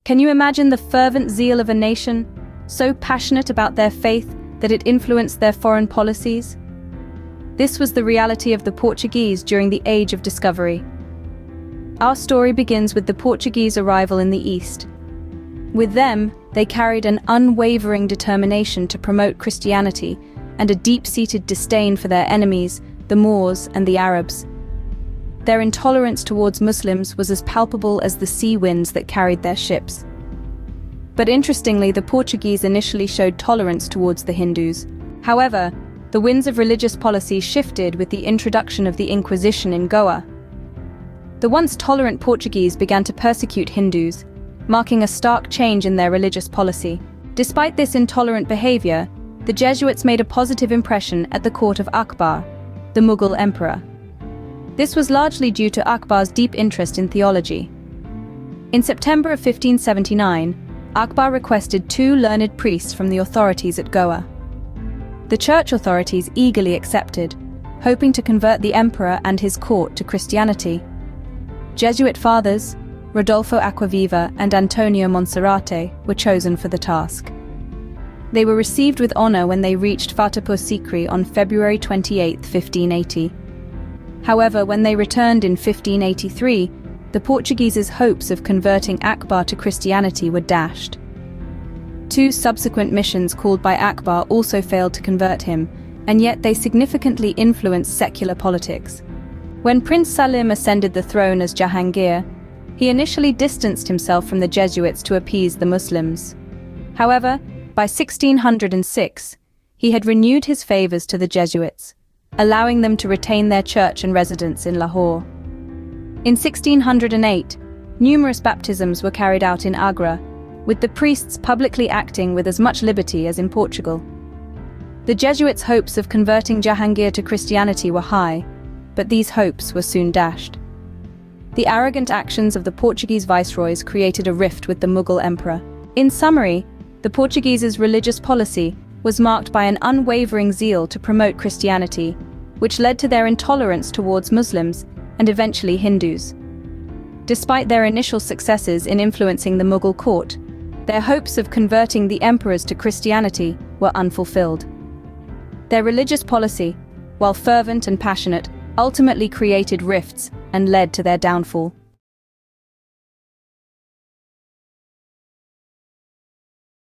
Can you imagine the fervent zeal of a nation, so passionate about their faith that it influenced their foreign policies? This was the reality of the Portuguese during the Age of Discovery. Our story begins with the Portuguese arrival in the East. With them, they carried an unwavering determination to promote Christianity and a deep-seated disdain for their enemies, the Moors and the Arabs. Their intolerance towards Muslims was as palpable as the sea winds that carried their ships. But interestingly, the Portuguese initially showed tolerance towards the Hindus. However, the winds of religious policy shifted with the introduction of the Inquisition in Goa. The once tolerant Portuguese began to persecute Hindus, marking a stark change in their religious policy. Despite this intolerant behavior, the Jesuits made a positive impression at the court of Akbar, the Mughal emperor. This was largely due to Akbar's deep interest in theology. In September of 1579, Akbar requested 2 learned priests from the authorities at Goa. The church authorities eagerly accepted, hoping to convert the emperor and his court to Christianity. Jesuit fathers, Rodolfo Acquaviva and Antonio Monserrate, were chosen for the task. They were received with honor when they reached Fatehpur Sikri on February 28, 1580. However, when they returned in 1583, the Portuguese's hopes of converting Akbar to Christianity were dashed. 2 subsequent missions called by Akbar also failed to convert him, and yet they significantly influenced secular politics. When Prince Salim ascended the throne as Jahangir, he initially distanced himself from the Jesuits to appease the Muslims. However, by 1606, he had renewed his favors to the Jesuits, allowing them to retain their church and residence in Lahore. In 1608, numerous baptisms were carried out in Agra, with the priests publicly acting with as much liberty as in Portugal. The Jesuits' hopes of converting Jahangir to Christianity were high, but these hopes were soon dashed. The arrogant actions of the Portuguese viceroys created a rift with the Mughal emperor. In summary, the Portuguese's religious policy was marked by an unwavering zeal to promote Christianity, which led to their intolerance towards Muslims and eventually Hindus. Despite their initial successes in influencing the Mughal court, their hopes of converting the emperors to Christianity were unfulfilled. Their religious policy, while fervent and passionate, ultimately created rifts and led to their downfall.